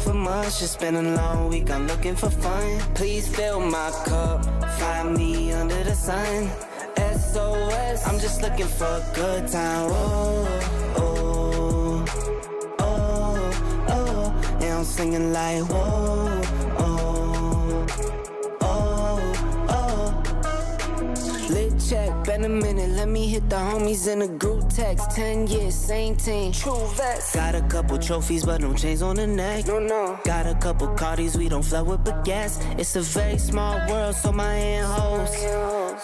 for much, it's been a long week, I'm looking for fun. Please fill my cup, find me under the sun. SOS, I'm just looking for a good time. Oh, oh, oh, oh. And I'm singing like, whoa, oh, oh, oh. Lit check, been a minute, let me hit the homies in a group text. 10 years, same team, true vets. Got a couple trophies, but no chains on the neck. No. Got a couple Cardis, we don't flood with baguettes. It's a very small world, so my hand holds.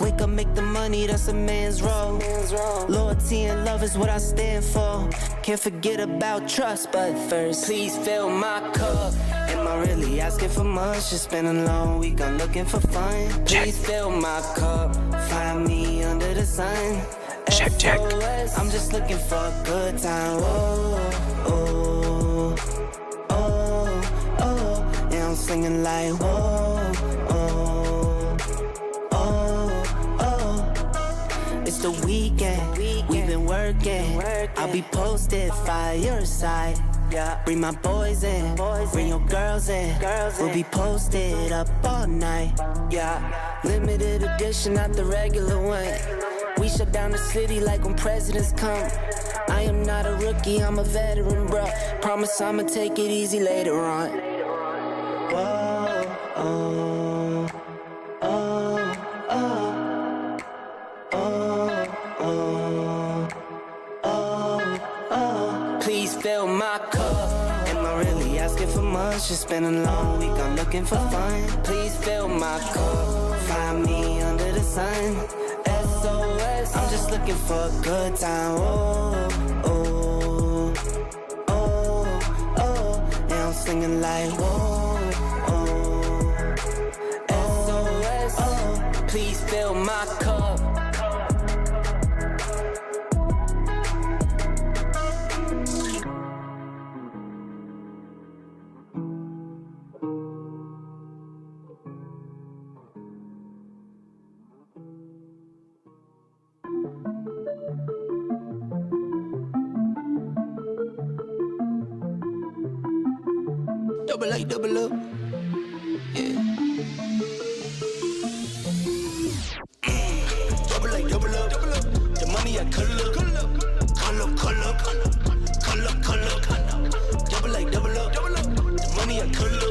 Wake up, make the money, that's a man's role. Loyalty and love is what I stand for. Can't forget about trust, but first, please fill my cup. Am I really asking for much? It's been a long week, I'm looking for fun. Please fill my cup, find me under the sun. Check. SOS, I'm just looking for a good time. Oh, oh, oh, oh. And I'm singing like, whoa, oh, oh, oh. It's the weekend, we've been working. I'll be posted, fire side. Yeah. Bring my boys in, bring your girls in. We'll be posted up all night. Yeah. Limited edition, not the regular one. We shut down the city like when presidents come. I am not a rookie, I'm a veteran, bruh. Promise I'ma take it easy later on. Whoa, oh, oh, oh, oh, oh, oh, oh. Please fill my cup. Am I really asking for much? It's been a long week, I'm looking for fun. Please fill my cup, find me under the sun. SOS, I'm just looking for a good time. Oh, oh, oh, oh. And I'm singing like, whoa, oh, SOS, oh. Please fill my cup. Double up, yeah. Double up. The money I color up. Double up. The money I color up.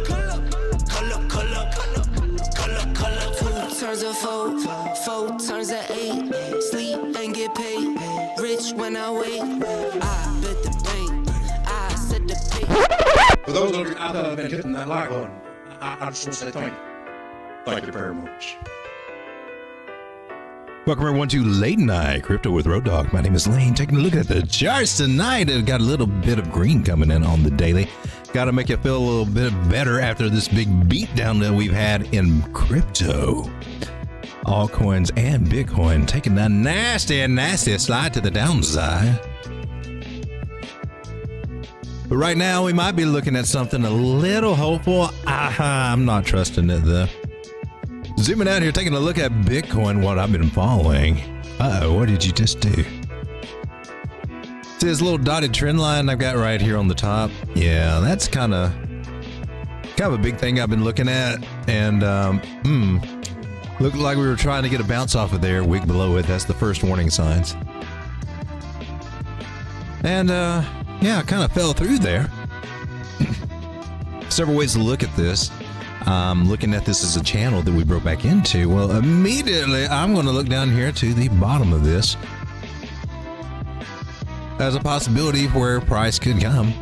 2 turns of 4 turns of 8. Sleep and get paid. Rich when I wait. I bet the bank. I set the pace. For those of you out there that have been hitting that like button, I just want to say thank you. Thank you very much. Welcome everyone to Late Night Crypto with Road Dogg. My name is Lane. Taking a look at the charts tonight. I've got a little bit of green coming in on the daily. Got to make you feel a little bit better after this big beatdown that we've had in crypto. Altcoins and Bitcoin taking a nasty slide to the downside. But right now, we might be looking at something a little hopeful. I'm not trusting it, though. Zooming out here, taking a look at Bitcoin, what I've been following. What did you just do? See this little dotted trend line I've got right here on the top? Yeah, that's kind of a big thing I've been looking at. And, looked like we were trying to get a bounce off of there, wick below it. That's the first warning signs. And, yeah, kind of fell through there. Several ways to look at this. Looking at this as a channel that we broke back into. Well, immediately I'm going to look down here to the bottom of this as a possibility where price could come.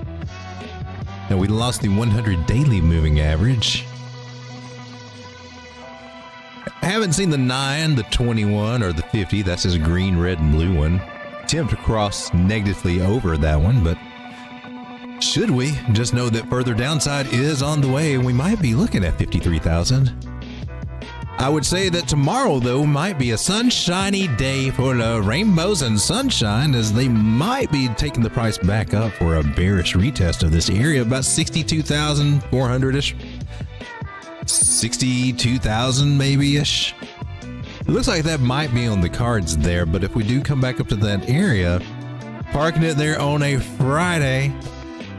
And we lost the 100 daily moving average. I haven't seen the 9, the 21, or the 50. That's his green, red, and blue one. Attempt to cross negatively over that one, but should we just know that further downside is on the way and we might be looking at 53,000. I would say that tomorrow, though, might be a sunshiny day full of rainbows and sunshine, as they might be taking the price back up for a bearish retest of this area, about 62,400-ish. 62,000 maybe-ish. It looks like that might be on the cards there, but if we do come back up to that area, parking it there on a Friday,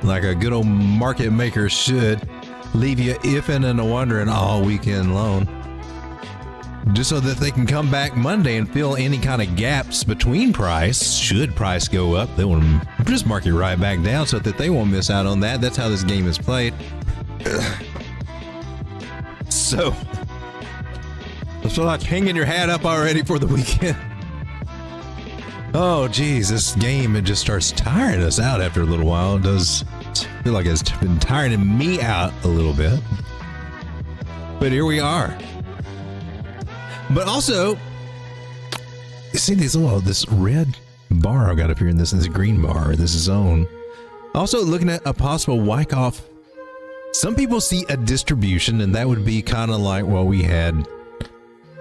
like a good old market maker should, leave you ifing and wondering all weekend long, just so that they can come back Monday and fill any kind of gaps between price. Should price go up, they will just mark it right back down so that they won't miss out on that. That's how this game is played. So like hanging your hat up already for the weekend. Oh geez, this game, it just starts tiring us out after a little while. It does feel like it's been tiring me out a little bit, but here we are. But also, you see this red bar I've got up here, and this is a green bar, this is zone. Also looking at a possible Wyckoff. Some people see a distribution, and that would be kind of like what we had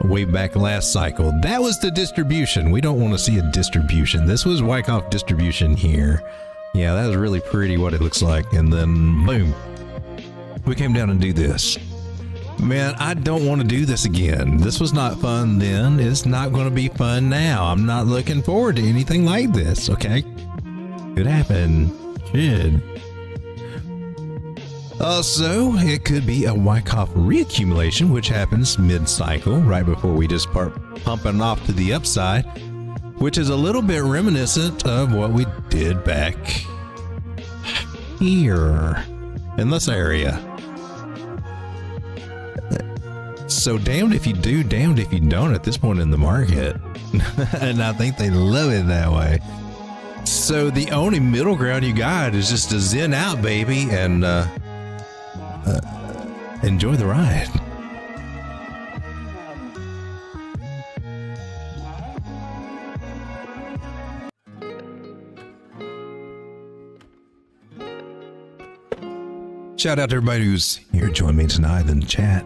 way back last cycle. That was the distribution. We don't want to see a distribution. This was Wyckoff distribution here. Yeah, that was really pretty what it looks like. And then boom, we came down and do this. Man, I don't want to do this again. This was not fun then. It's not going to be fun now. I'm not looking forward to anything like this, okay? Could happen. Should. Also, it could be a Wyckoff reaccumulation, which happens mid-cycle, right before we just start pumping off to the upside, which is a little bit reminiscent of what we did back here in this area. So damned if you do, damned if you don't at this point in the market. And I think they love it that way. So the only middle ground you got is just to zen out, baby, and enjoy the ride. Shout out to everybody who's here joining me tonight in the chat.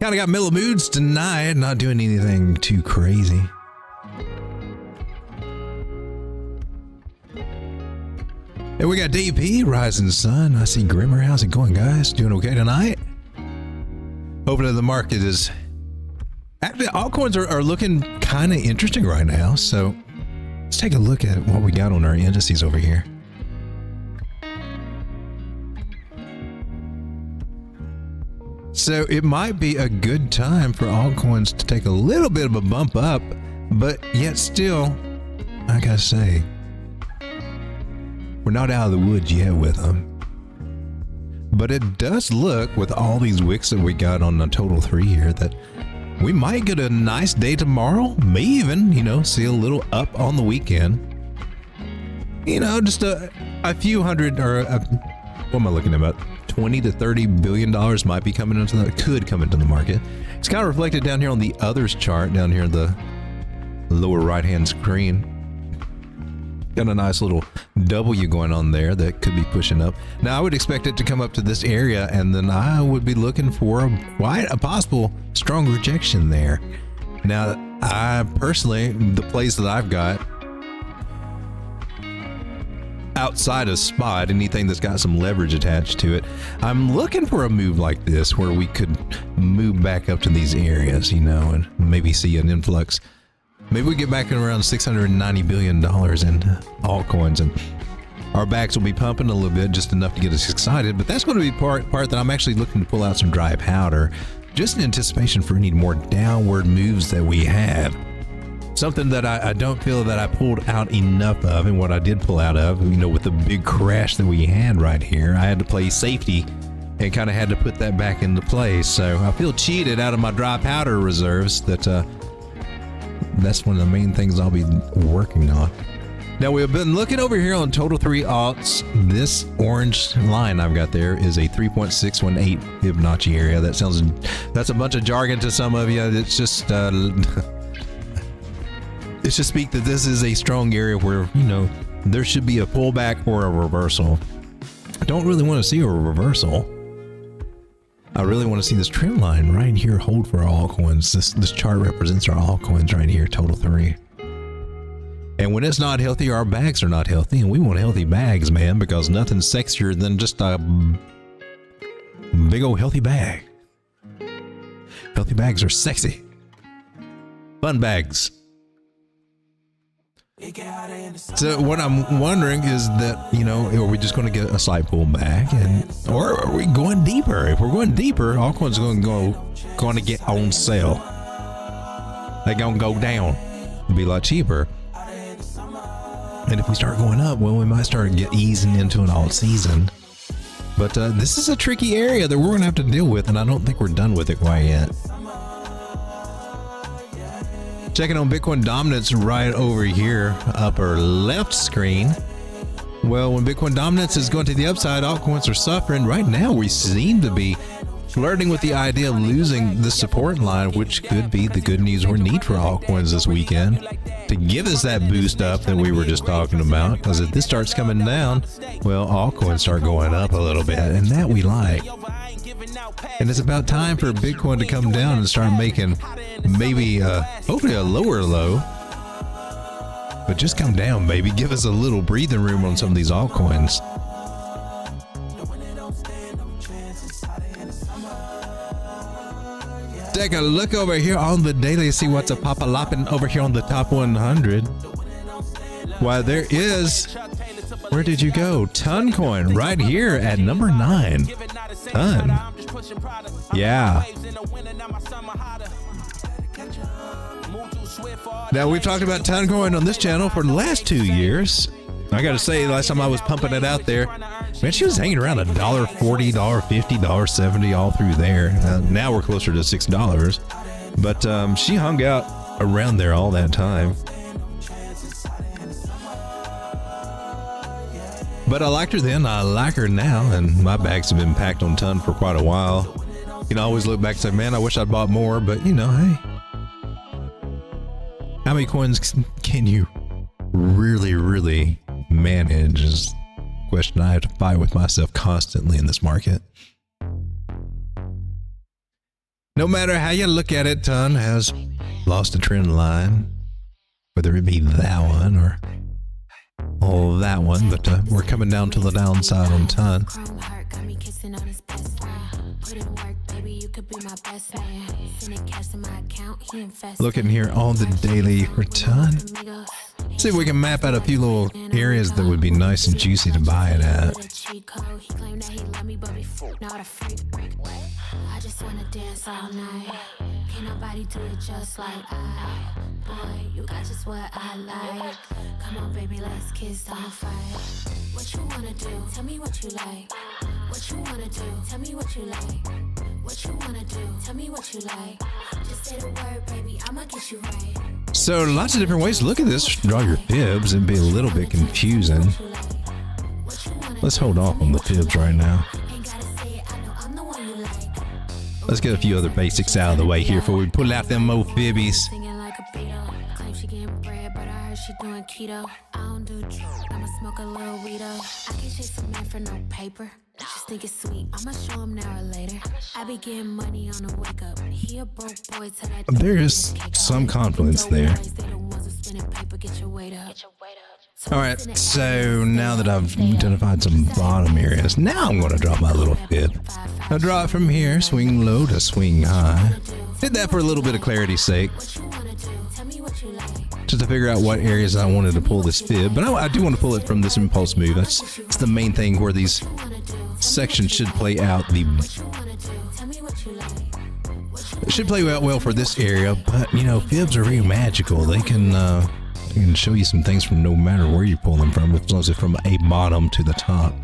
Kind of got mellow moods tonight, not doing anything too crazy. And we got DP, Rising Sun. I see Grimmer. How's it going, guys? Doing okay tonight? Hopefully the market is... Actually, altcoins are looking kind of interesting right now. So let's take a look at what we got on our indices over here. So it might be a good time for altcoins to take a little bit of a bump up, but yet still, I gotta say, we're not out of the woods yet with them. But it does look, with all these wicks that we got on the total 3 here, that we might get a nice day tomorrow. May even, see a little up on the weekend. Just a few hundred, or what am I looking at? About 20 to 30 billion dollars might be coming into could come into the market. It's kind of reflected down here on the others chart down here in the lower right hand screen. Got a nice little W going on there that could be pushing up. Now I would expect it to come up to this area, and then I would be looking for quite a possible strong rejection there. Now I personally, the plays that I've got outside of spot, anything that's got some leverage attached to it, I'm looking for a move like this where we could move back up to these areas, and maybe see an influx. Maybe we get back in around $690 billion in altcoins, and our backs will be pumping a little bit, just enough to get us excited. But that's going to be part that I'm actually looking to pull out some dry powder, just in anticipation for any more downward moves that we have. Something that I don't feel that I pulled out enough of, and what I did pull out of, with the big crash that we had right here, I had to play safety and kind of had to put that back into play. So I feel cheated out of my dry powder reserves. That's one of the main things I'll be working on. Now we've been looking over here on total 3 alts. This orange line I've got there is a 3.618 Fibonacci area. That's a bunch of jargon to some of you. It's just it's to speak that this is a strong area where, there should be a pullback or a reversal. I don't really want to see a reversal. I really want to see this trend line right here hold for all altcoins. This chart represents our altcoins right here, total 3. And when it's not healthy, our bags are not healthy, and we want healthy bags, man, because nothing's sexier than just a big old healthy bag. Healthy bags are sexy. Fun bags. So what I'm wondering is that, you know, are we just going to get a slight pullback, or are we going deeper? If we're going deeper, altcoins are going to get on sale. They're going to go down. It'll be a lot cheaper. And if we start going up, well, we might start easing into an alt season. But this is a tricky area that we're going to have to deal with, and I don't think we're done with it quite yet. Checking on Bitcoin dominance right over here, upper left screen. Well, when Bitcoin dominance is going to the upside, altcoins are suffering. Right now, we seem to be flirting with the idea of losing the support line, which could be the good news we need for altcoins this weekend to give us that boost up that we were just talking about. Because if this starts coming down, well, altcoins start going up a little bit, and that we like. And it's about time for Bitcoin to come down and start making maybe hopefully a lower low, but just come down, baby. Give us a little breathing room on some of these altcoins. Take a look over here on the daily, see what's a pop-a-lopping over here on the top 100. Why, there is, where did you go? Toncoin right here at number 9. Ton. Yeah. Now, we've talked about Toncoin on this channel for the last 2 years. I gotta say, last time I was pumping it out there, man, she was hanging around $1.40, $1.50, $1.70 all through there. Now we're closer to $6, but she hung out around there all that time. But I liked her then, I like her now, and my bags have been packed on Ton for quite a while. You know, I always look back and say, man, I wish I'd bought more, but you know, hey. How many coins can you really manage is a question I have to fight with myself constantly in this market. No matter how you look at it, Ton has lost a trend line, whether it be that one or that one, but we're coming down to the downside on Ton. Looking here on the daily for Ton. See if we can map out a few little areas that would be nice and juicy to buy it at. I just wanna dance all night. Can't nobody do it just like I. Boy, you got just what I like. Come on, baby, let's kiss, don't fight. What you wanna do? Tell me what you like. What you wanna do? Tell me what you like. What you wanna do? Tell me what you like. Just say the word, baby, I'ma get you right. So lots of different ways to look at this. Draw your fibs. It'd be a little bit confusing. Let's hold off on the fibs right now. Let's get a few other basics out of the way here before we pull out them mo fibbies. She doing keto. I don't do drugs. I'ma smoke a little weed up. I can't chase a man for no paper. I just think it's sweet. I'ma show him now or later. I be getting money on the wake up. He a broke boy till that. There is some confidence there. All right, so now that I've identified some bottom areas, now I'm gonna drop my little fib. I'll draw it from here, swing low to swing high. Did that for a little bit of clarity's sake, just to figure out what areas I wanted to pull this fib. But I do want to pull it from this impulse move. That's the main thing where these sections should play out. It should play out well for this area, but you know, fibs are very magical. They can show you some things from no matter where you pull them from, as long as it's from a bottom to the top.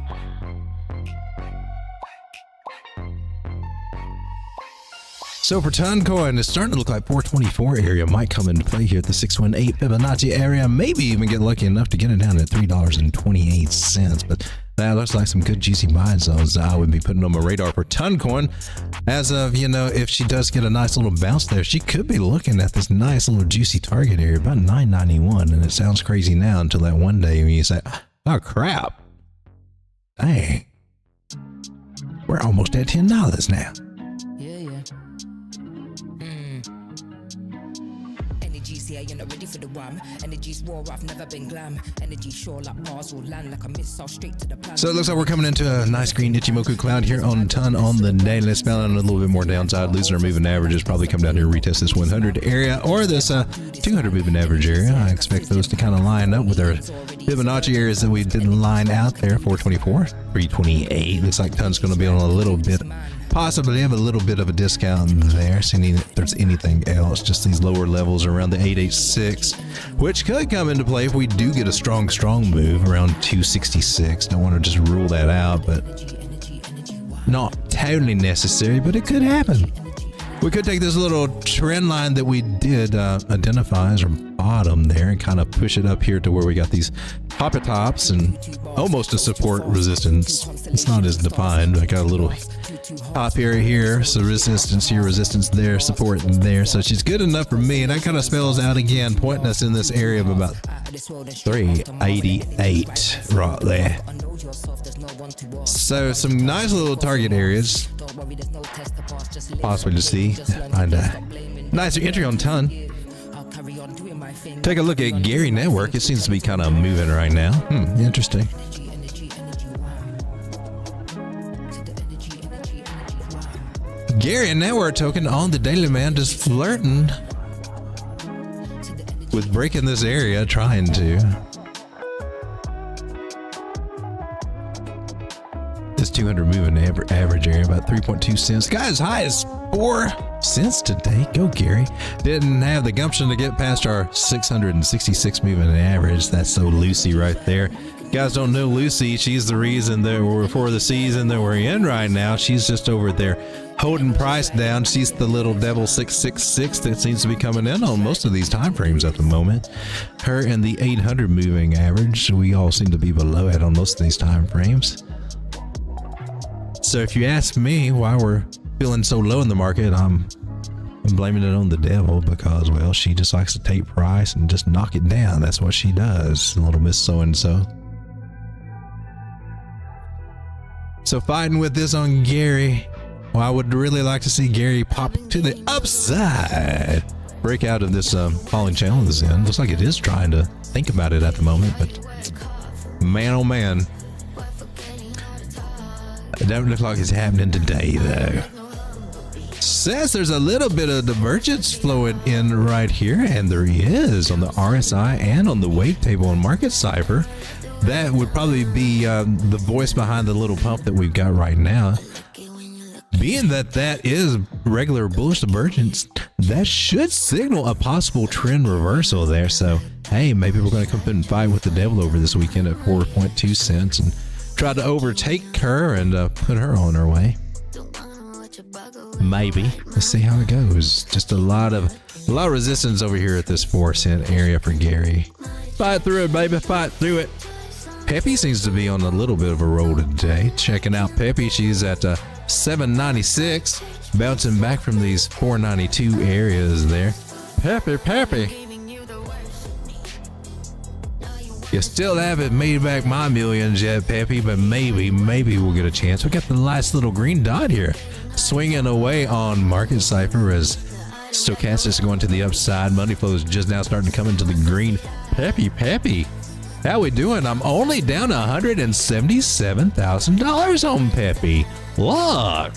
So for Toncoin, it's starting to look like 424 area might come into play here at the 618 Fibonacci area. Maybe even get lucky enough to get it down at $3.28. But that looks like some good juicy buy zones I would be putting on my radar for Toncoin. As of, you know, if she does get a nice little bounce there, she could be looking at this nice little juicy target area, about 991. And it sounds crazy now until that one day when you say, oh crap, dang, we're almost at $10 now. See, I ain't not ready for the wham. Energy's raw, I've never been glam. Energy sure like bars will land like a missile straight to the plan. So it looks like we're coming into a nice green Ichimoku cloud here on ton on the day. Let's spell out a little bit more downside. Losing our moving averages. Probably come down here and retest this 100 area or this 200 moving average area. I expect those to kind of line up with our Fibonacci areas that we didn't line out there. 424, 328. Looks like ton's going to be on a little bit, possibly have a little bit of a discount there. Seeing if there's anything else, just these lower levels around the 886, which could come into play if we do get a strong move around 266. Don't want to just rule that out, but not totally necessary, but it could happen. We could take this little trend line that we did identify as our bottom there and kind of push it up here to where we got these tops and almost a support resistance. It's not as defined. I got a little top area here, so resistance here, resistance there, support there. So she's good enough for me, and that kind of spells out again, pointing us in this area of about 388 right there. So some nice little target areas, possibly to see, find a nicer entry on ton. Take a look at Gary Network. It seems to be kind of moving right now. Interesting. Gary Network token on the daily, man, just flirting with breaking this area, trying to. This 200 moving average area, about 3.2 cents. Got as high as 4 cents today. Go Gary. Didn't have the gumption to get past our 666 moving average. That's so Lucy right there. Guys don't know Lucy. She's the reason that we're for the season that we're in right now. She's just over there holding price down. She's the little devil 666 that seems to be coming in on most of these time frames at the moment. Her and the 800 moving average, we all seem to be below it on most of these time frames. So if you ask me why we're feeling so low in the market, I'm blaming it on the devil because, well, she just likes to take price and just knock it down. That's what she does, little Miss So-and-so. So fighting with this on Gary, well, I would really like to see Gary pop to the upside. Break out of this falling channel this end. Looks like it is trying to think about it at the moment, but man, oh man. It doesn't look like it's happening today, though. Says there's a little bit of divergence flowing in right here, and there is on the RSI and on the wave table on Market Cipher. That would probably be the voice behind the little pump that we've got right now. Being that that is regular bullish divergence, that should signal a possible trend reversal there. So, hey, maybe we're going to come and fight with the devil over this weekend at 4.2 cents and try to overtake her and put her on her way. Maybe. Let's see how it goes. Just a lot of resistance over here at this 4 cent area for Gary. Fight through it, baby. Fight through it. Peppy seems to be on a little bit of a roll today. Checking out Peppy. She's at 796, bouncing back from these 492 areas there. Peppy. You still haven't made back my millions yet, Peppy, but maybe we'll get a chance. We got the nice little green dot here, swinging away on Market Cipher as stochastics going to the upside. Money flow is just now starting to come into the green. Peppy. How we doing? I'm only down $177,000 on Peppy. Look.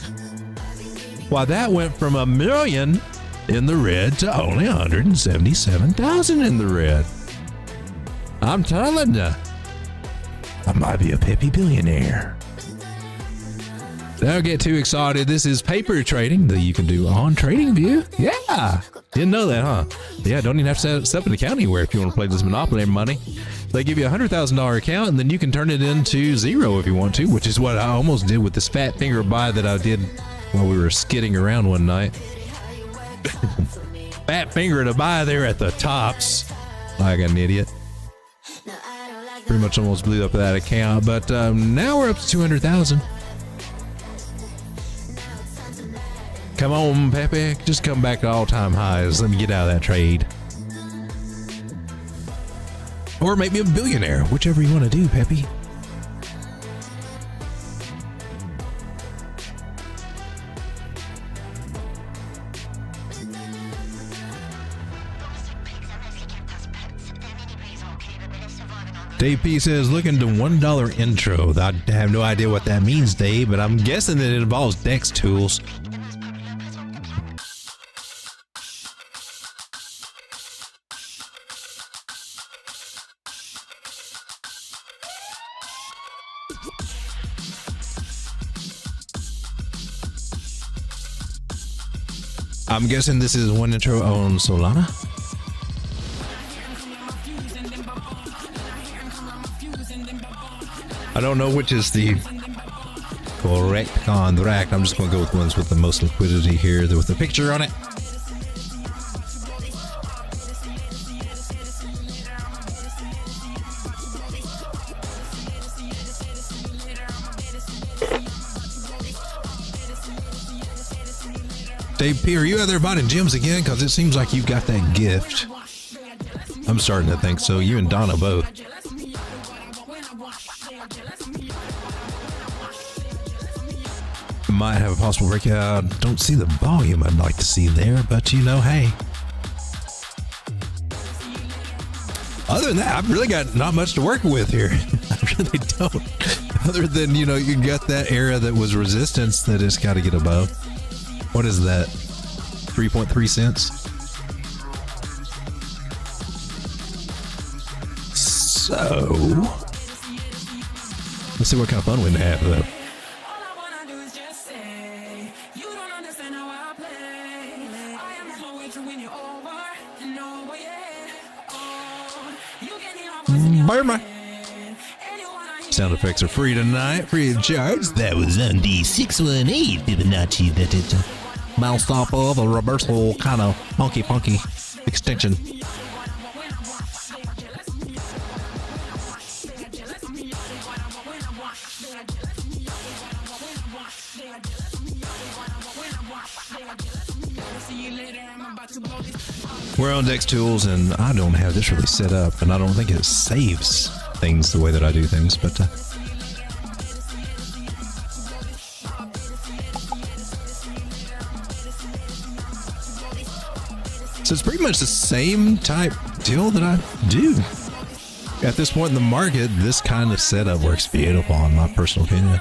Why, that went from $1 million in the red to only 177,000 in the red. I'm telling you, I might be a Peppy billionaire. Don't get too excited. This is paper trading that you can do on TradingView. Yeah. Didn't know that, huh? Yeah, don't even have to set up an account anywhere if you want to play this Monopoly money. They give you a $100,000 account, and then you can turn it into zero if you want to, which is what I almost did with this fat finger buy that I did while we were skidding around one night. Fat finger to buy there at the tops, like an idiot. Pretty much almost blew up that account, but now we're up to 200,000. Come on, Pepe, just come back to all-time highs. Let me get out of that trade. Or make me a billionaire, whichever you want to do, Pepe. Dave P says, looking to $1 intro. I have no idea what that means, Dave, but I'm guessing that it involves DEX tools. I'm guessing this is one intro on Solana. I don't know which is the correct contract. I'm just going to go with ones with the most liquidity here, with the picture on it. Dave P, are you out there buying gems again? Because it seems like you've got that gift. I'm starting to think so. You and Donna both. Might have a possible breakout. Don't see the volume I'd like to see there, but you know, hey. Other than that, I've really got not much to work with here. I really don't. Other than, you know, you got that area that was resistance that it's got to get above. What is that? 3.3 cents? So, let's see what kind of fun we can have though. Sound effects are free tonight, free of charge. That was on D618 Fibonacci. That is a mouse off of a reversal kind of funky extension. We're on DEX Tools, and I don't have this really set up, and I don't think it saves things the way that I do things, but so it's pretty much the same type deal that I do. At this point in the market, this kind of setup works beautiful in my personal opinion.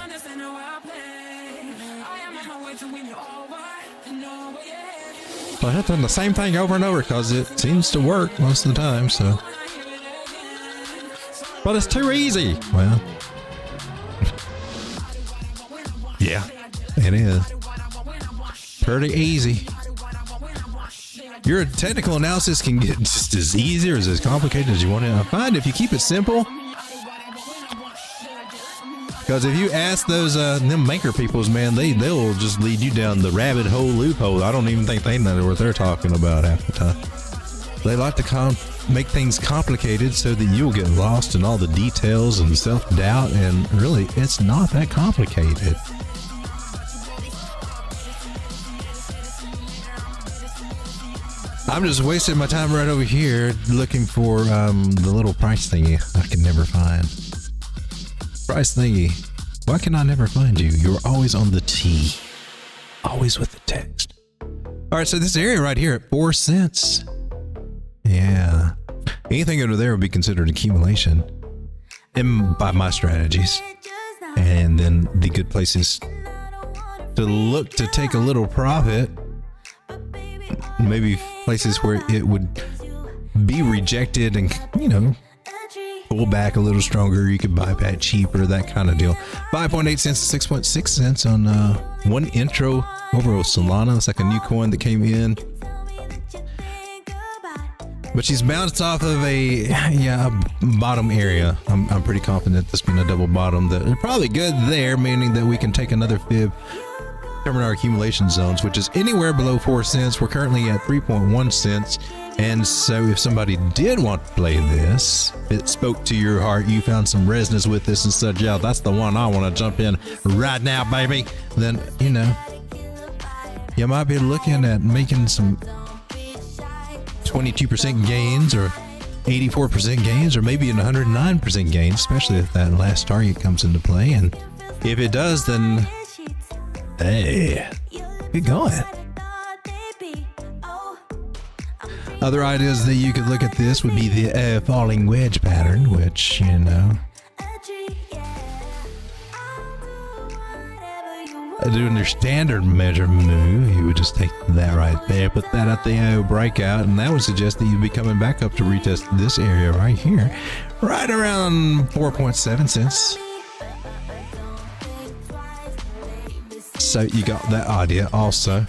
But I've done the same thing over and over because it seems to work most of the time, so. But it's too easy. Well, yeah, it is. Pretty easy. Your technical analysis can get just as easy or as complicated as you want it. I find if you keep it simple, because if you ask those them maker peoples, man, they'll just lead you down the rabbit hole loophole. I don't even think they know what they're talking about half the time. They like to make things complicated so that you'll get lost in all the details and self-doubt, and really, it's not that complicated. I'm just wasting my time right over here looking for the little price thingy I can never find. Price thingy. Why can I never find you? You're always on the T. Always with the text. All right, so this area right here at 4 cents. Yeah. Anything under there would be considered accumulation by my strategies. And then the good places to look to take a little profit. Maybe places where it would be rejected and, you know, pull back a little stronger. You could buy back cheaper, that kind of deal. 5.8 cents to 6.6 cents on one intro over on Solana. It's like a new coin that came in. But she's bounced off of a bottom area. I'm pretty confident this being a double bottom. They're probably good there, meaning that we can take another fib, determine our accumulation zones, which is anywhere below 4 cents. We're currently at 3.1 cents. And so if somebody did want to play this, it spoke to your heart, you found some resonance with this and said, yeah, that's the one I want to jump in right now, baby, then, you know, you might be looking at making some 22% gains or 84% gains, or maybe an 109% gains, especially if that last target comes into play. And if it does, then hey, get going. Other ideas that you could look at this would be the falling wedge pattern, which, you know, doing your standard measure move, you would just take that right there, put that at the breakout, and that would suggest that you'd be coming back up to retest this area right here, right around 4.7 cents. So you got that idea also.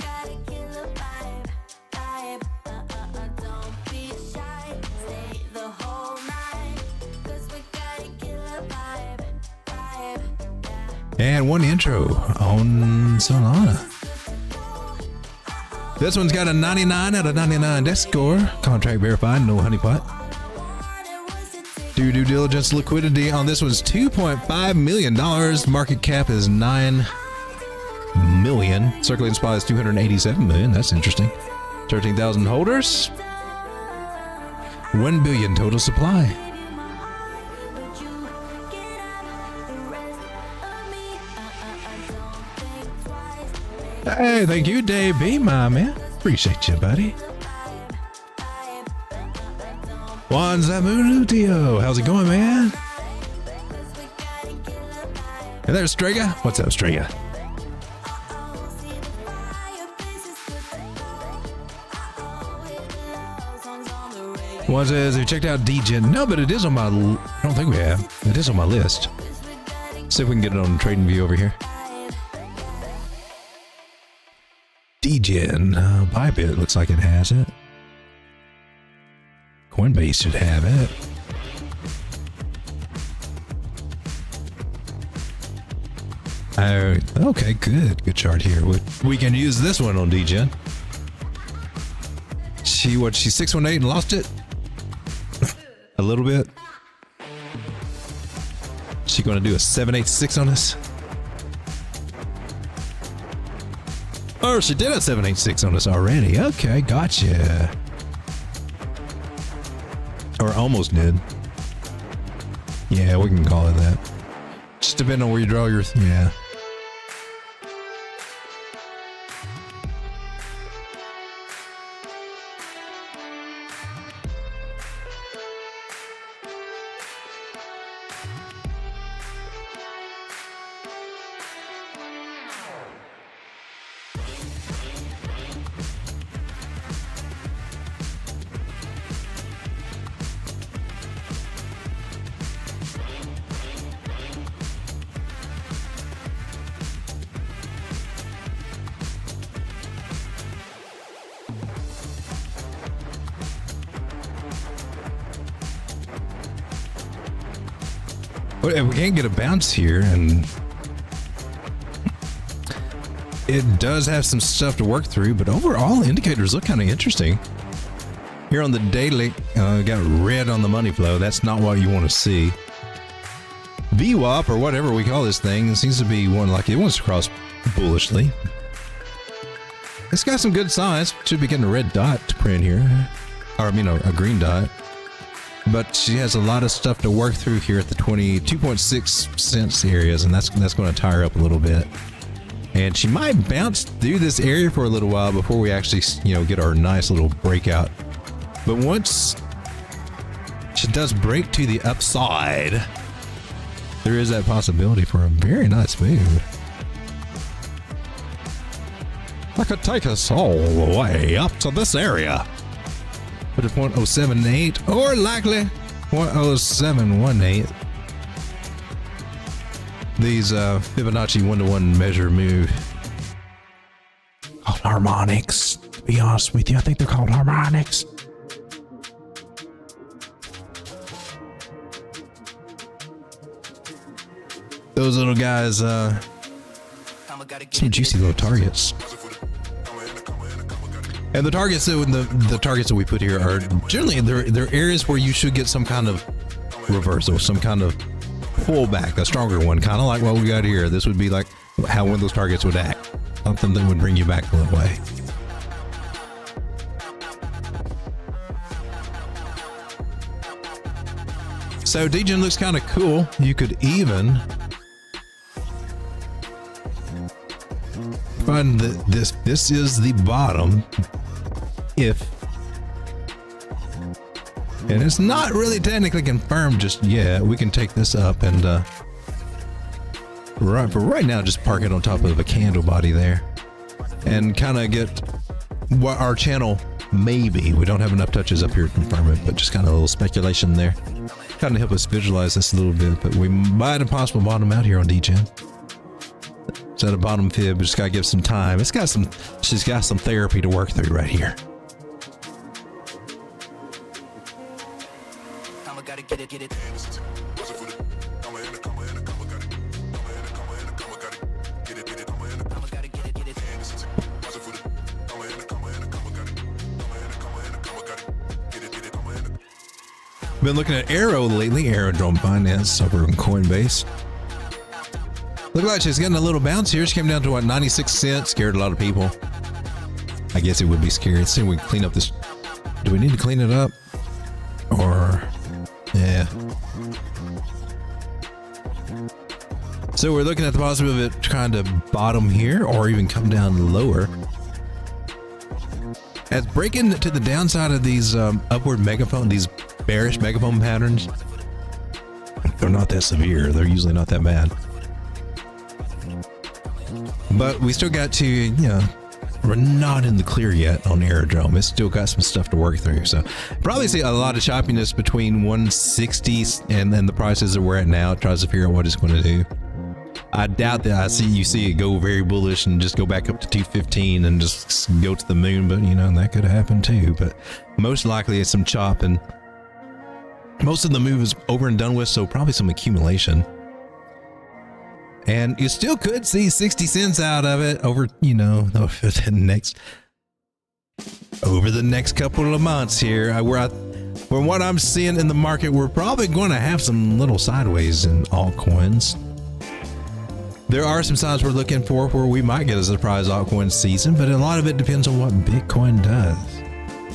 And one intro on Solana. This one's got a 99 out of 99 desk score. Contract verified, no honeypot. Due diligence liquidity on this one's $2.5 million. Market cap is 9 million. Circulating supply is 287 million. That's interesting. 13,000 holders. 1 billion total supply. Hey, thank you, Dave B, my man. Appreciate you, buddy. Juan Zamulutio, how's it going, man? Hey there, Strega. What's up, Strega? Juan says, have you checked out Degen? No, but it is on my, I don't think we have. It is on my list. See if we can get it on TradingView over here. Degen, Bybit looks like it has it. Coinbase should have it. Okay, good chart here. We can use this one on Degen. She's 618 and lost it a little bit. She going to do a 786 on us? Oh, she did a 786 on us already. Okay, gotcha. Or almost did. Yeah, we can call it that. Just depending on where you draw your... Yeah. If we can't get a bounce here, and it does have some stuff to work through, but overall indicators look kind of interesting. Here on the daily, got red on the money flow. That's not what you want to see. VWAP, or whatever we call this thing, seems to be one like it wants to cross bullishly. It's got some good signs. Should be getting a red dot to print here, or I mean a green dot. But she has a lot of stuff to work through here at the 22.6 cents areas, and that's going to tire her up a little bit. And she might bounce through this area for a little while before we actually, get our nice little breakout. But once she does break to the upside, there is that possibility for a very nice move. That could take us all the way up to this area. Put a 0.078 or likely 0.0718. These Fibonacci 1-to-1 measure move. Called harmonics. To be honest with you, I think they're called harmonics. Those little guys, some juicy little targets. And the targets that we put here are generally they're areas where you should get some kind of reversal, some kind of pullback, a stronger one, kind of like what we got here. This would be like how one of those targets would act, something that would bring you back that way. So Degen looks kind of cool. You could even find that this is the bottom if And it's not really technically confirmed just yet. We can take this up and for right now, just park it on top of a candle body there and kind of get what our channel may be. We don't have enough touches up here to confirm it, but just kind of a little speculation there. Kind of help us visualize this a little bit, but we might have possible bottom out here on Degen. It's at a bottom fib, just gotta give some time. She's got some therapy to work through right here. Been looking at Arrow lately, Aerodrome Finance over on Coinbase. Look like she's getting a little bounce here. She came down to what, 96 cents, scared a lot of people. I guess it would be scary. Let's see if we can clean up this. Do we need to clean it up? Or, yeah. So we're looking at the possibility of it trying to bottom here or even come down lower. As breaking to the downside of these upward megaphone, these bearish megaphone patterns, they're not that severe. They're usually not that bad. But we still got to, you know, we're not in the clear yet on Aerodrome. It's still got some stuff to work through. So probably see a lot of choppiness between 160 and then the prices that we're at now. It tries to figure out what it's going to do. I doubt that you see it go very bullish and just go back up to 215 and just go to the moon, but you know, that could happen too. But most likely it's some chop, and most of the move is over and done with, so probably some accumulation. And you still could see 60 cents out of it over, you know, over the next couple of months here. From what I'm seeing in the market, we're probably going to have some little sideways in altcoins. There are some signs we're looking for where we might get a surprise altcoin season, but a lot of it depends on what Bitcoin does.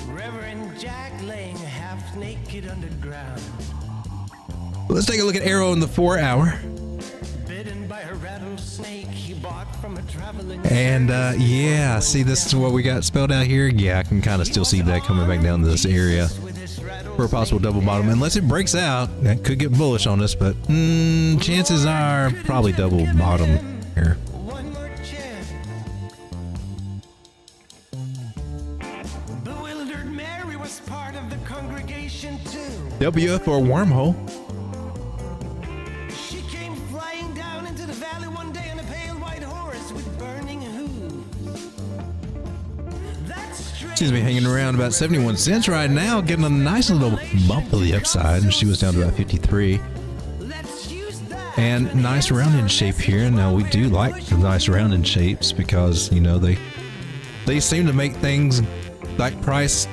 Reverend Jack laying half naked underground. Let's take a look at Arrow in the 4 hour. Bitten by a rattlesnake he bought from a traveling. And yeah, see, this is what we got spelled out here. Yeah, I can kind of still see that coming back down to this area for a possible double bottom. Unless it breaks out, that could get bullish on us, but chances are probably double bottom here. One more chance. Bewildered Mary was part of the congregation too. WF or wormhole. She came flying down into the valley one day on a pale white horse with burning hooves. That's strange. She's been hanging around about 71 cents right now, getting a nice little bump to the upside. She was down to about 53. Let's use that. And nice rounded shape here. Now we do like the nice rounded shapes because, you know, they seem to make things like price.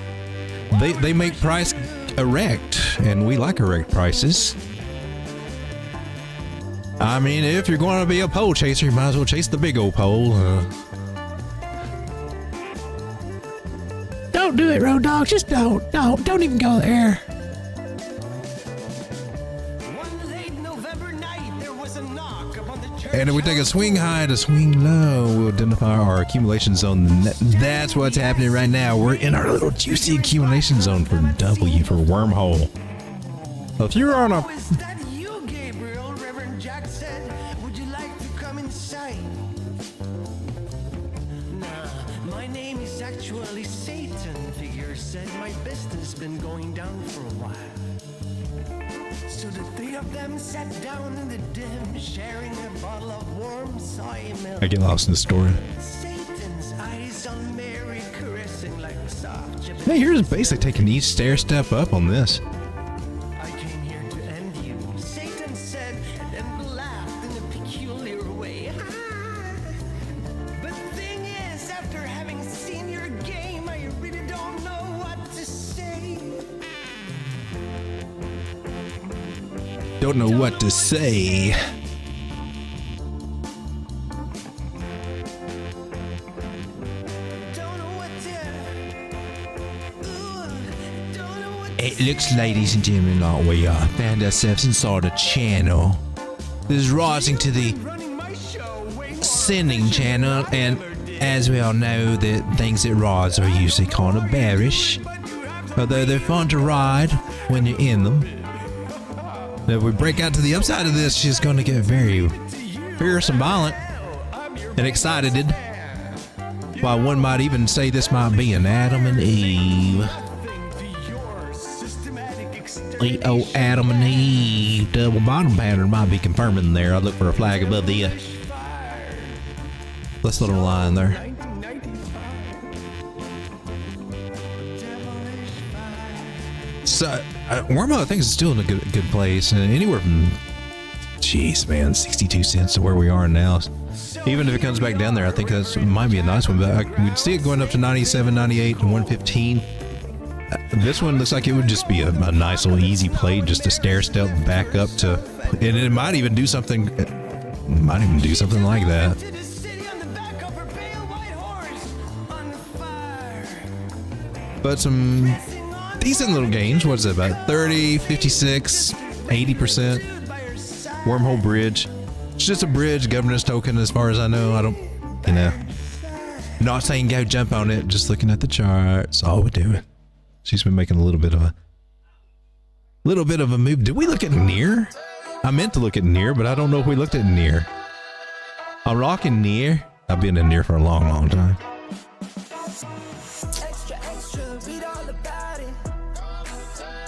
They make price erect, and we like erect prices. I mean, if you're going to be a pole chaser, you might as well chase the big old pole. Don't do it, Road Dog. Just don't even go there. One late November night, there was a knock upon the church. And if we take a swing high to swing low, we'll identify our accumulation zone. That's what's happening right now. We're in our little juicy accumulation zone for W, for wormhole. So if you're on a... Is that you, Gabriel? Reverend Jack said, would you like to come inside? Nah, my name is actually Satan. Figure said my business been going down for a while. So the three of them sat down in the dim, sharing a bottle of warm soy milk. I get lost in the story. Satan's eyes on Mary caressing like soft Japanese. Hey, here's basically taking each stair step up on this. I came here to end you, Satan said, and laughed in a peculiar way. But thing is, after having seen your game, I really don't know what to say. Don't know what to say. Don't know what to. Don't know what to. It looks, ladies and gentlemen, like we found ourselves inside a channel. This is rising to the Running my show way more sending channel, and as we all know, the things that rise are usually kind of bearish. but you have They're fun to ride when you're in them. If we break out to the upside of this, she's going to get very fierce and violent and excited. While one might even say this might be an Adam and Eve. Oh, Adam and Eve double bottom pattern might be confirming there. I'll look for a flag above the this little line there. So Wormhole, I think, is still in a good place, and anywhere from, jeez, man, 62 cents to where we are now. Even if it comes back down there, I think that might be a nice one. But we'd see it going up to 97, 98, and 115. This one looks like it would just be a nice little easy play, just a stair step back up to, and it might even do something. Might even do something like that. But some decent little gains. What is it, about 30, 56, 80%? Wormhole bridge. It's just a bridge governance token as far as I know. I don't, you know, not saying go jump on it, just looking at the charts. All we're doing. She's been making a little bit of a move. Did we look at near? I meant to look at near, but I don't know if we looked at near. I'm rocking near. I've been in near for a long time.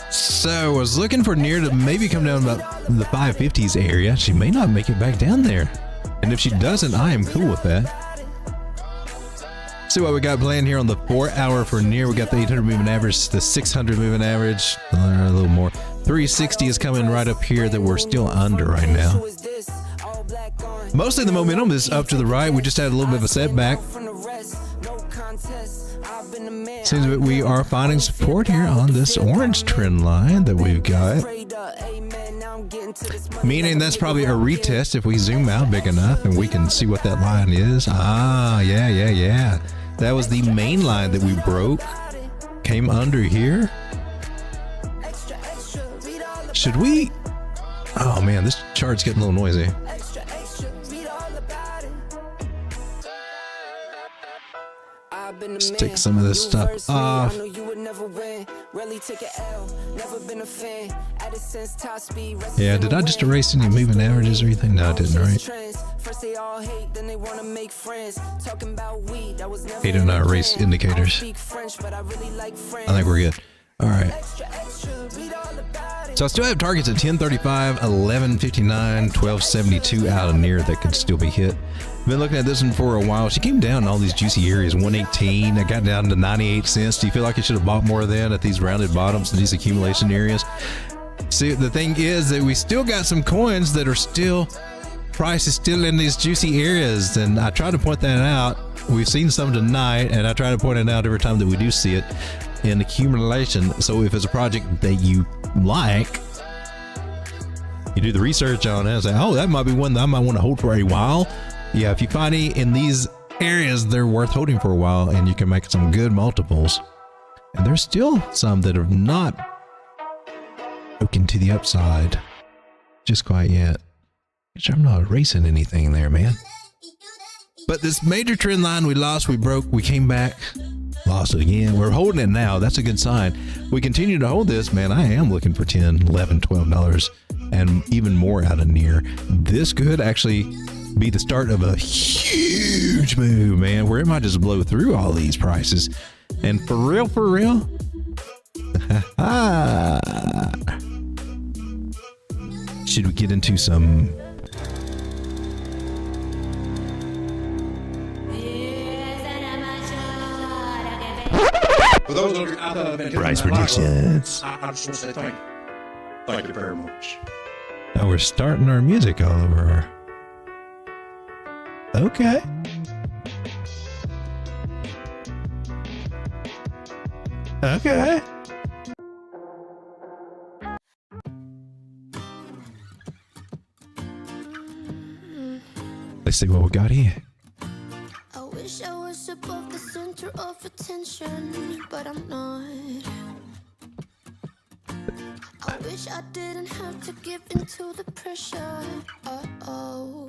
So I was looking for near to maybe come down about the 550s area. She may not make it back down there. And if she doesn't, I am cool with that. See what we got planned here on the 4 hour for near. We got the 800 moving average, the 600 moving average, a little more. 360 is coming right up here that we're still under right now. Mostly the momentum is up to the right. We just had a little bit of a setback. Seems that we are finding support here on this orange trend line that we've got. Meaning that's probably a retest if we zoom out big enough and we can see what that line is. Ah, yeah. That was the main line that we broke. Came under here. Should we? Oh man, this chart's getting a little noisy. Let's take some of this stuff off. Yeah, did I just erase any moving averages or anything? No, I didn't, right? Hey, do not erase indicators. I think we're good. All right. So I still have targets at 1035, 1159, 1272 out of near that could still be hit. Been looking at this one for a while. She came down in all these juicy areas. 118. I got down to 98 cents. Do you feel like you should have bought more then at these rounded bottoms and these accumulation areas? See, the thing is that we still got some coins that are still, price is still in these juicy areas. And I try to point that out. We've seen some tonight, and I try to point it out every time that we do see it in accumulation. So if it's a project that you like, you do the research on it and say, oh, that might be one that I might want to hold for a while. Yeah, if you find any in these areas, they're worth holding for a while, and you can make some good multiples. And there's still some that are not broken to the upside just quite yet. Which I'm not erasing anything there, man. But this major trend line we lost, we broke, we came back, lost it again. We're holding it now. That's a good sign. We continue to hold this, man. I am looking for $10, $11, $12 and even more out of near. This could actually be the start of a huge move, man, where it might just blow through all these prices. And for real, should we get into some For those of you out there that price predictions? I just want to say thank you. Thank you very much. Now we're starting our music all over. Okay. Okay. Let's see what we got here. I wish I was above the center of attention, but I'm not. I wish I didn't have to give into the pressure. Uh-oh.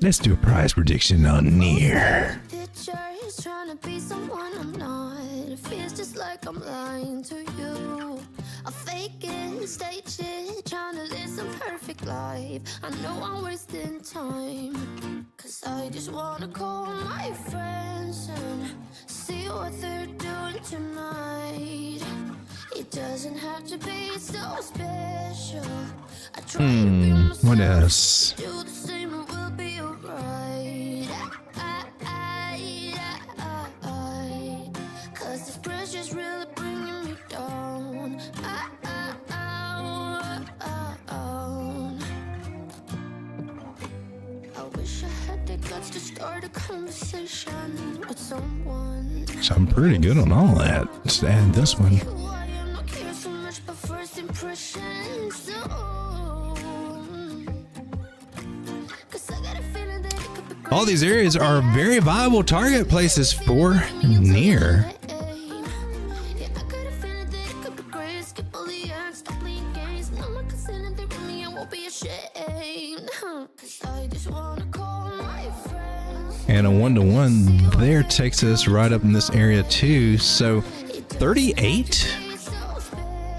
Let's do a price prediction on near. Picture is trying to be someone I'm not. It feels just like like I'm lying to you. I fake it, stage it, trying to live some perfect life. I know I'm wasting time, cause I just wanna call my friends and see what they're doing tonight. It doesn't have to be so special. I try to be myself, What else? do the same and we'll be alright. Cause this pressure's really bringing me down. I wish I had the guts to start a conversation with someone. So I'm pretty good on all that. Just add this one. Who I am, not care so much but first impressions. Cause I got a feeling that it could be great. All these areas are very viable target places for Near. Yeah, I got a feeling that it could be great. Skip all the acts, stop playing games. No one can say that they with me, I won't be ashamed. Cause I just wanna call my friends. And a 1-to-1 there takes us right up in this area too. So 38?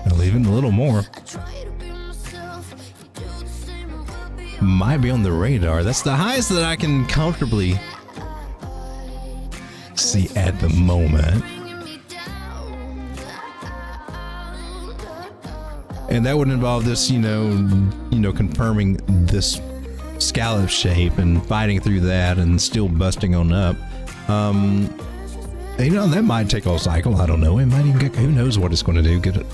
Well, even a little more. I try to be myself. You do the same and we'll be Might be on the radar. That's the highest that I can comfortably see at the moment. bringing me down. And that would involve this, confirming this scallop shape and fighting through that and still busting on up. That might take a cycle. I don't know. It might even get, who knows what it's going to do. Get it.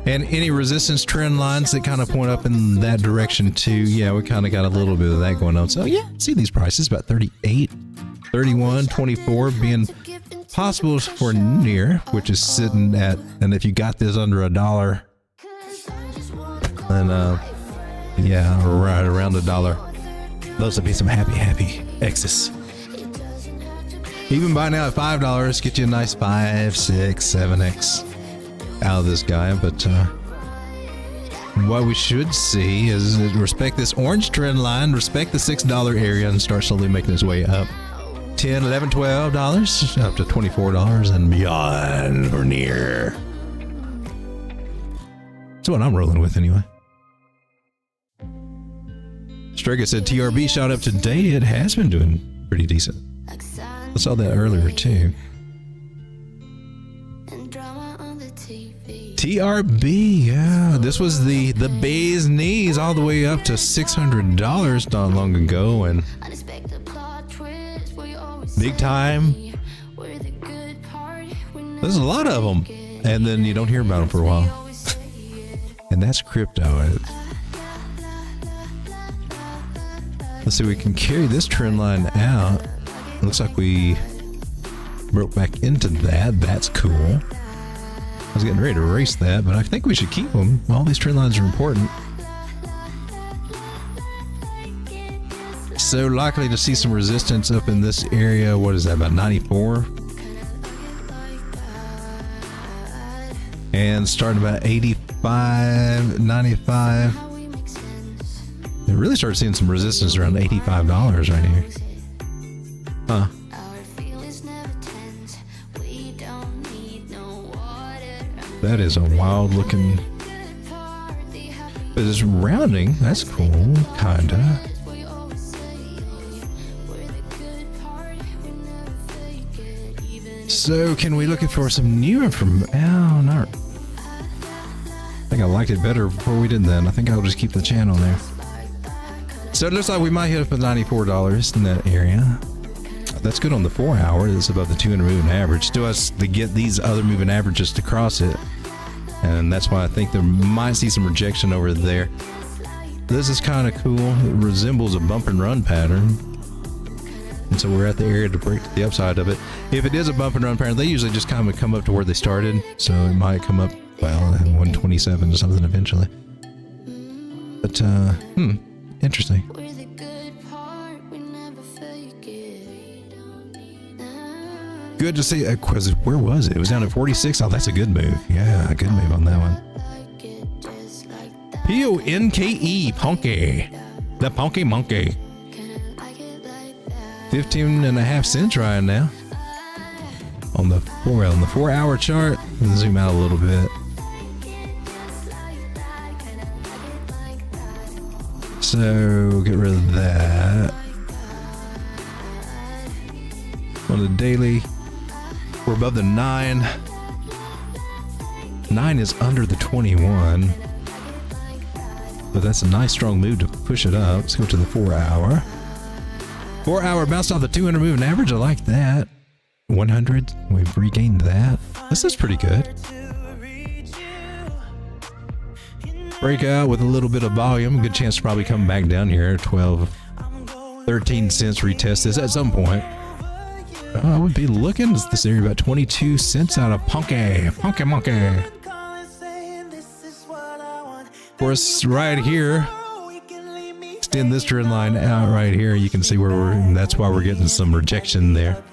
And any resistance trend lines that kind of point up in that direction too. Yeah, we kind of got a little bit of that going on. So yeah, see these prices about 38, 31, 24 being possible for Near, which is sitting at, and if you got this under $1, then yeah, right around $1. Those would be some happy X's. Even by now at $5, get you a nice 5, 6, 7X out of this guy. But what we should see is respect this orange trend line, respect the $6 area, and start slowly making its way up. $10, $11, $12, up to $24 and beyond or Near. That's what I'm rolling with anyway. Strega said TRB shot up today. It has been doing pretty decent. I saw that earlier too. TRB, yeah, this was the Bay's knees all the way up to $600 not long ago, and big time. There's a lot of them, and then you don't hear about them for a while. And that's crypto. Let's see, we can carry this trend line out. It looks like we broke back into that. That's cool. I was getting ready to erase that, but I think we should keep them. All these trend lines are important. So likely to see some resistance up in this area. What is that, about 94? And starting about 85, 95. It really started seeing some resistance around $85 right here. Huh. That is a wild looking. But it's rounding. That's cool, kinda. So can we look for some new information? Oh, no. I think I liked it better before we did that. I think I'll just keep the channel there. So it looks like we might hit up with $94 in that area. That's good on the 4 hour. It's above the 200 moving average. Still has to get these other moving averages to cross it. And that's why I think there might see some rejection over there. This is kind of cool. It resembles a bump and run pattern. And so we're at the area to break to the upside of it. If it is a bump and run pattern, they usually just kind of come up to where they started. So it might come up, well, 127 or something eventually. But, interesting. Good to see. Where was it? It was down at 46. Oh, that's a good move. Yeah, a good move on that one. PONKE, Ponky. The Ponky Monkey. 15.5 cents right now. on the 4-hour chart. Let's zoom out a little bit. So get rid of that. On the daily, we're above the 9. 9 is under the 21. But that's a nice strong move to push it up. Let's go to the 4-hour. 4-hour bounced off the 200 moving average. I like that. 100. We've regained that. This is pretty good. Breakout with a little bit of volume. Good chance to probably come back down here. 12, 13 cents retest this at some point. I would be looking at this area about 22 cents out of Punky Monkey. Of course, right here, extend this trend line out right here. You can see where we're, that's why we're getting some rejection there.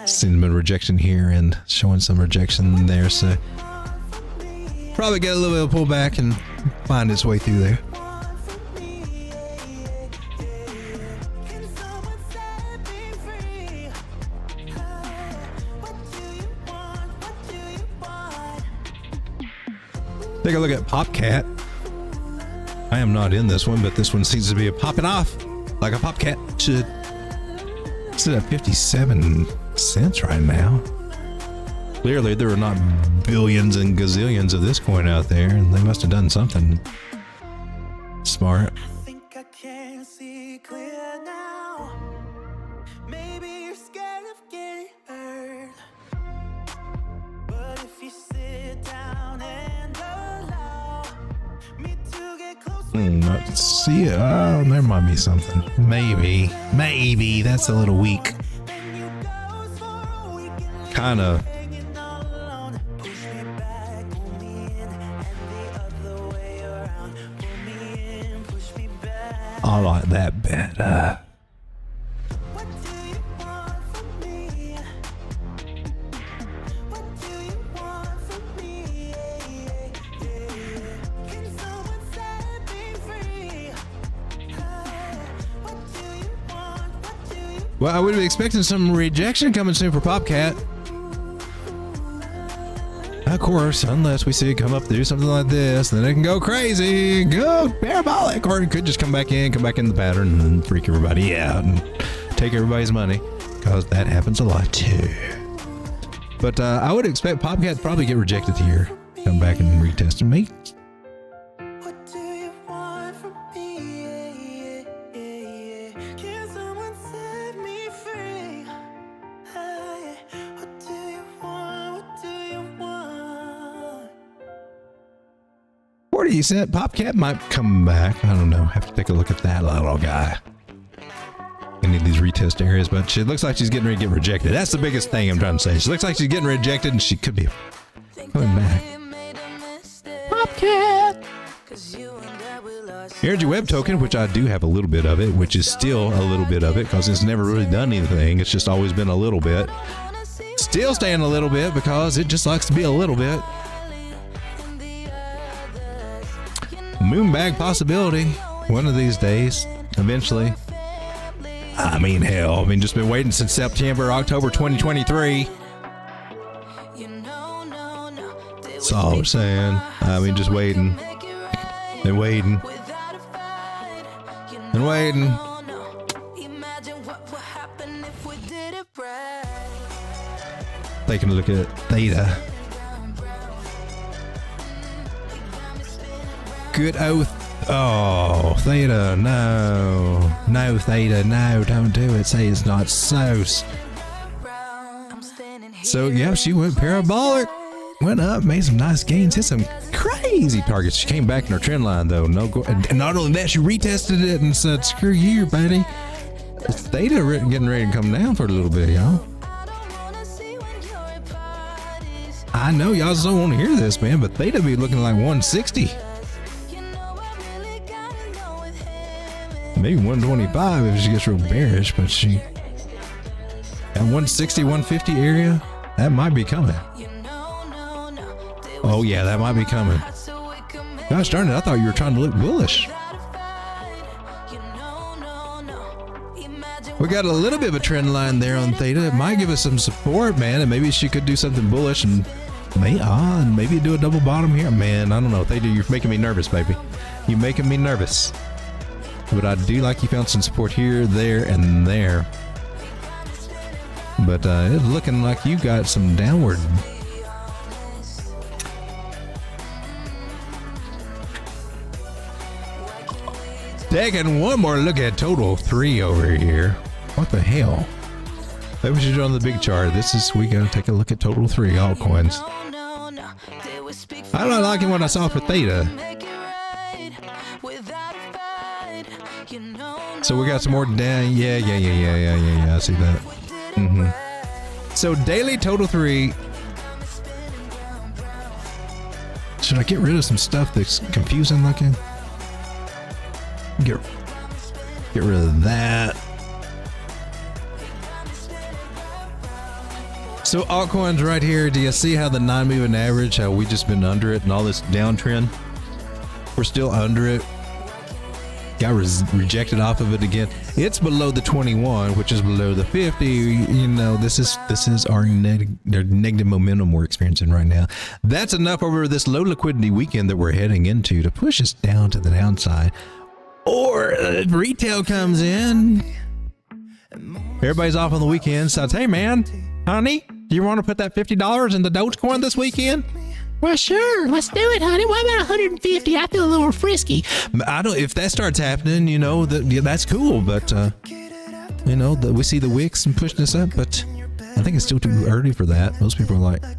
Seeing some rejection here and showing some rejection there. So probably get a little bit of pullback and find its way through there. Take a look at PopCat. I am not in this one, but this one seems to be popping off like a PopCat should. It's at 57 cents right now. Clearly, there are not billions and gazillions of this coin out there, and they must have done something smart. I think I can see clear now. Maybe you're scared of getting hurt. But if you sit down and allow me to get close, Let's see it. Oh, there might be something. Maybe that's a little weak. Kind of. I like that better. what do you want from me? What do you want from me? Can someone set me free? What do you want? What do you Well, I would be expecting some rejection coming soon for PopCat. Of course, unless we see it come up to do something like this, then it can go crazy, go parabolic, or it could just come back in the pattern and freak everybody out and take everybody's money, because that happens a lot too. But I would expect PopCat to probably get rejected here, come back and retest and make. What do you want from me? Can someone set me free? What do you want? What do you want? 40 cent PopCat might come back. I don't know. Have to take a look at that little guy. Any of these retest areas, but she looks like she's getting ready to get rejected. That's the biggest thing I'm trying to say. She looks like she's getting rejected, and she could be coming back. PopCat. Here's your web token, which I do have a little bit of it, which is still a little bit of it because it's never really done anything. It's just always been a little bit. Still staying a little bit because it just likes to be a little bit. Moonbag possibility one of these days, eventually. I mean, hell, I mean, just been waiting since September, October 2023. That's all I'm saying. I mean, just waiting and waiting and waiting. Taking a look at Theta. Good oath. Oh, Theta, no. No, Theta, no, don't do it. Say it's not so. So, yeah, she went parabolic. Went up, made some nice gains, hit some crazy targets. She came back in her trend line, though. And not only that, she retested it and said, screw you, buddy. Theta getting ready to come down for a little bit, y'all. I know y'all just don't want to hear this, man, but Theta be looking like 160. Maybe 125 if she gets real bearish, but she at 160, 150 area, that might be coming. Oh yeah, that might be coming. Gosh darn it, I thought you were trying to look bullish. We got a little bit of a trend line there on Theta. It might give us some support, man, and maybe she could do something bullish and maybe do a double bottom here. Man, I don't know. Theta, you're making me nervous, baby. You're making me nervous. But I do like you found some support here, there, and there. But it's looking like you got some downward. Taking one more look at total 3 over here. What the hell? Maybe we should do on the big chart. We gotta take a look at total 3 altcoins. I'm not liking what I saw for Theta. So we got some more down. Yeah. I see that. So daily total 3. Should I get rid of some stuff that's confusing looking? Get rid of that. So altcoins right here. Do you see how the 9 moving average, how we just been under it and all this downtrend? We're still under it. Got rejected off of it again. It's below the 21, which is below the 50. You know, this is our negative momentum we're experiencing right now. That's enough over this low liquidity weekend that we're heading into to push us down to the downside. Or retail comes in. Everybody's off on the weekend. So, hey man, honey, do you want to put that $50 in the Dogecoin this weekend? Well, sure. Let's do it, honey. What about 150? I feel a little frisky. I don't. If that starts happening, you know that's cool. But you know, we see the wicks and pushing us up. But I think it's still too early for that. Most people are like, I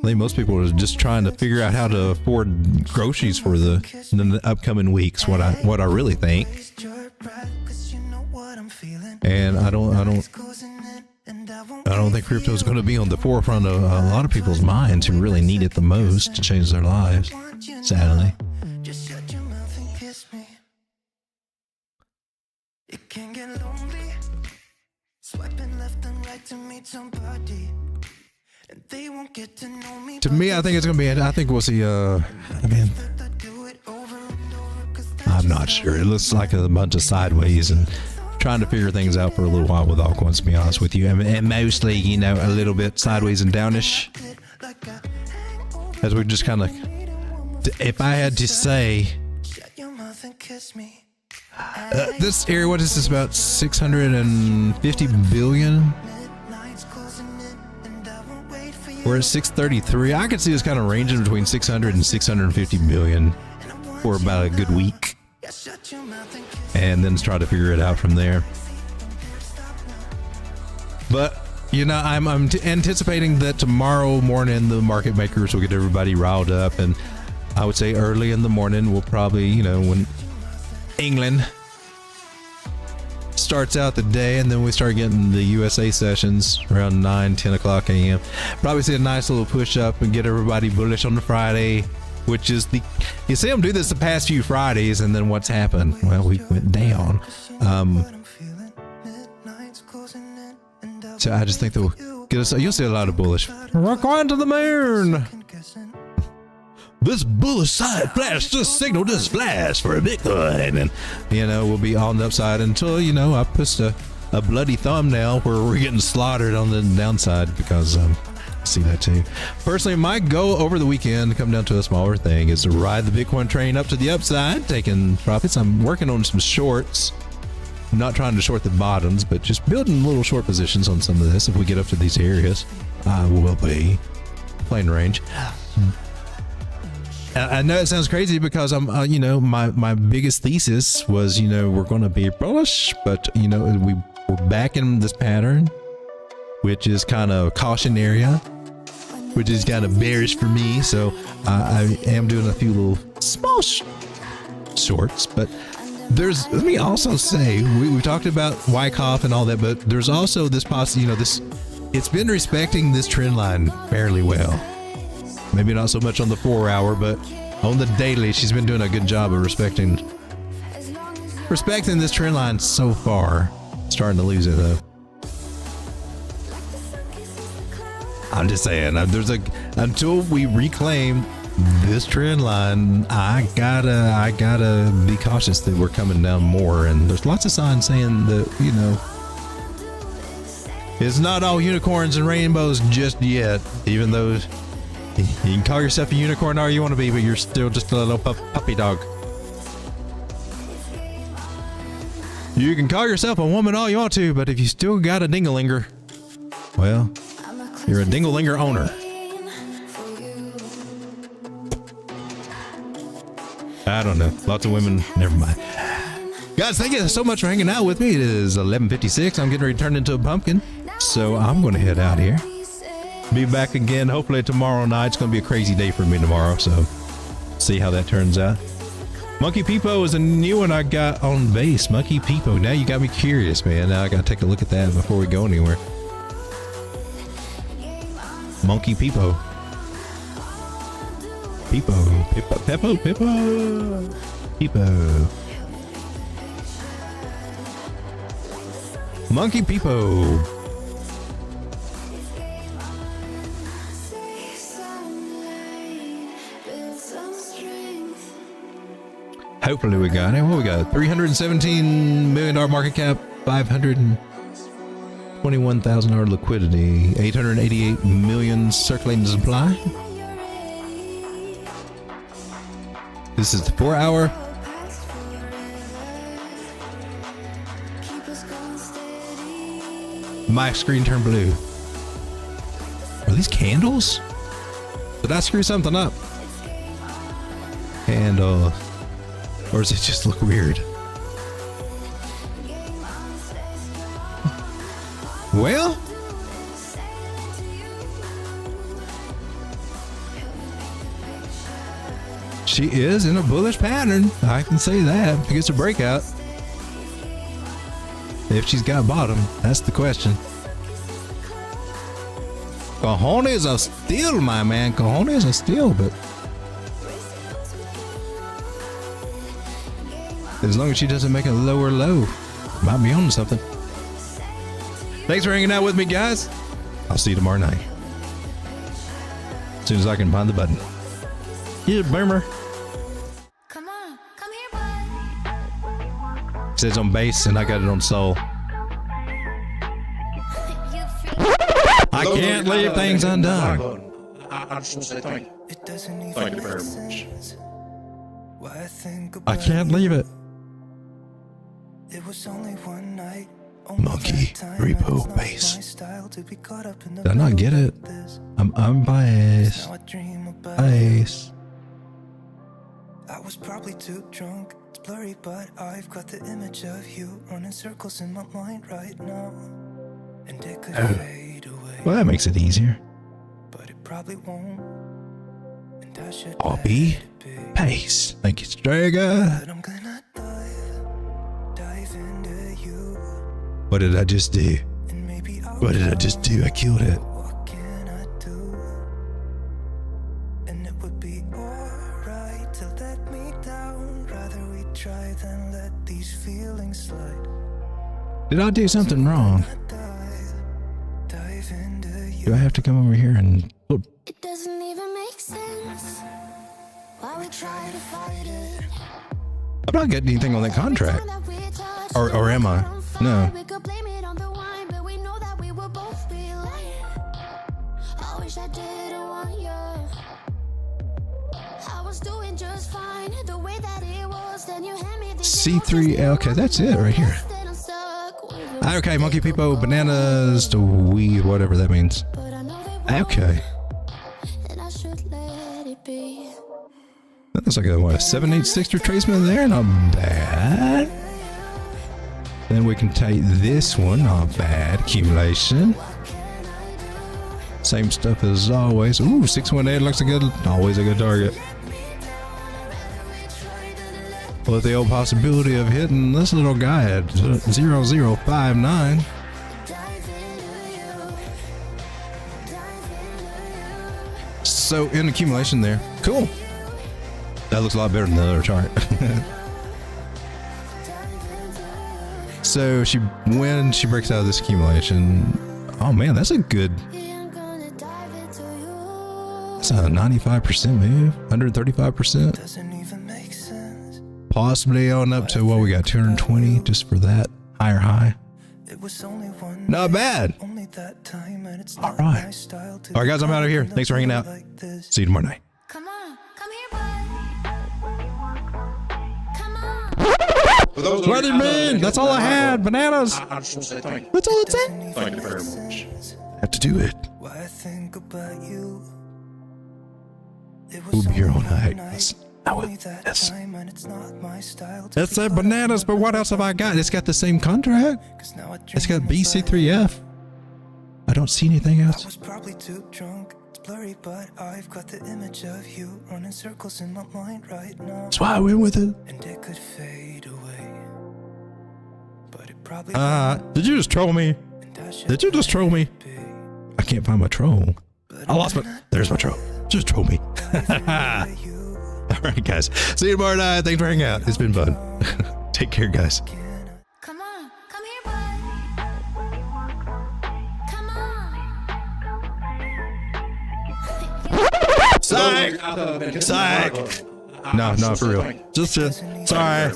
think most people are just trying to figure out how to afford groceries for the upcoming weeks. What I really think. And I don't think crypto is going to be on the forefront of a lot of people's minds who really need it the most to change their lives, sadly. To me, I think it's going to be, I think we'll see, I'm not sure. It looks like a bunch of sideways and trying to figure things out for a little while with altcoins, to be honest with you, and mostly, you know, a little bit sideways and downish. As we just kind of, if I had to say, this area, what is this, about 650 billion? We're at 633. I could see this kind of ranging between 600 and 650 billion for about a good week. And then try to figure it out from there. But you know, I'm anticipating that tomorrow morning the market makers will get everybody riled up, and I would say early in the morning we'll probably, you know, when England starts out the day, and then we start getting the USA sessions around 9-10 o'clock a.m. Probably see a nice little push up and get everybody bullish on the Friday, which is you see them do this the past few Fridays, and then what's happened? Well, we went down. So I just think they'll get us. You'll see a lot of bullish. We're going to the moon. This bullish side flash, just signal this flash for a Bitcoin, and you know we'll be on the upside until, you know, I pushed a bloody thumbnail where we're getting slaughtered on the downside, because see that too. Personally, my goal over the weekend to come down to a smaller thing is to ride the Bitcoin train up to the upside, taking profits. I'm working on some shorts. I'm not trying to short the bottoms, but just building little short positions on some of this. If we get up to these areas, I will be playing range. I know it sounds crazy because I'm, you know, my biggest thesis was, you know, we're going to be bullish, but you know, we're back in this pattern, which is kind of caution area, which is kind of bearish for me. So I am doing a few little small shorts, but let me also say, we talked about Wyckoff and all that, but there's also this you know, it's been respecting this trend line fairly well. Maybe not so much on the 4 hour, but on the daily, she's been doing a good job of respecting this trend line so far. Starting to lose it though. I'm just saying, until we reclaim this trend line, I gotta be cautious that we're coming down more. And there's lots of signs saying that, you know, it's not all unicorns and rainbows just yet. Even though you can call yourself a unicorn all you want to be, but you're still just a little puppy dog. You can call yourself a woman all you want to, but if you still got a dingalinger, well, you're a dingalinger owner. I don't know. Lots of women. Never mind. Guys, thank you so much for hanging out with me. It is 11:56. I'm getting ready to turn into a pumpkin. So I'm going to head out here. Be back again hopefully tomorrow night. It's going to be a crazy day for me tomorrow. So see how that turns out. Monkey Peepo is a new one I got on base. Monkey Peepo. Now you got me curious, man. Now I got to take a look at that before we go anywhere. Monkey Peepo. Peepo, Peepo, Peepo, Peepo. Monkey Peepo. Hopefully we got it. What we got? $317 million market cap, $521,000 liquidity, 888 million circulating supply. This is the 4-hour. My screen turned blue. Are these candles? Did I screw something up? Candle. Or does it just look weird? Well, she is in a bullish pattern. I can say that. If it gets a breakout. If she's got bottom, that's the question. Cojones are still, my man. Cojones are still, but as long as she doesn't make a lower low, might be on something. Thanks for hanging out with me, guys. I'll see you tomorrow night. As soon as I can find the button. Yeah, boomer. Come on, come here, bud. It says on base and I got it on soul. I can't leave things undone. I just want to say thank you. It doesn't even Thank you very make much. sense. Why I think I about can't leave it. It was only one night. Monkey repo base. Did I not get it? I'm biased. Bias. I was probably too drunk. It's blurry, but I've got the image of you running circles in my mind right now. And it could fade away. Well, that makes it easier. But it probably won't. And I should Copy. Paste. Thank you, Strega. But I'm gonna dive into you. What did I just do? And maybe What did I just do? I killed it. What can I do? And it would be alright to let me down. Rather we try than let these feelings slide. Did I do something wrong? Dive into you. Do I have to come over here and... Oh, It doesn't even make sense. Why we try to fight it? I'm not getting anything on that contract. Or am I? No. We could blame it on the wine, but we know that we will both be lying. I wish I didn't want you. I was doing just fine the way that it was. Then you hand me this C3, okay, that's it right here. Okay, Monkey Peepo, bananas to weed, whatever that means. Okay. And I should let it be. That's like a, what, a 786 retracement there? Not bad. Then we can take this one, not bad. Accumulation. Same stuff as always. Ooh, 618 looks a good, always a good target. With the old possibility of hitting this little guy at 0059. So in accumulation there. Cool. That looks a lot better than the other chart. So when she breaks out of this accumulation, oh man, that's a good It's a 95% move, 135%. Doesn't even make sense. Possibly on up to what we got, 220 just for that higher high. It was only one Not bad. only that time, and it's All not right. my style to All right, guys, I'm out of here. be Thanks for hanging out. like this. See you tomorrow night. Come on, come here, bud. Come on. For those of you Weatherman, that's all I had. Bananas. I just want to say thank you. That's all it said. Doesn't even Thank you very make much. sense. Have to do it. Why I think about you. It We'll was be here all only one night. night, I only will. that Yes. time, and it's not my style to That's be that caught up bananas, in but what else have I got? It's got the same contract. 'Cause now I It's got dream BC3F. I don't see anything about- I else. was probably too drunk. It's blurry, but I've got the image of you running circles in my mind right now. That's why I went with it. And it could fade away. But it probably Did you just troll me? won't, and I should Did you just troll me? be. I can't find my troll. But I lost my. There's my troll. Just troll me. you All right, guys. See you tomorrow night. Thanks for hanging out. It's been fun. Take care, guys. Come on, come here, bud. Come on. Psych. For those of you out there that have been hitting the Psych. like button, I No, just no, want for to say real. thank you. Just, sorry.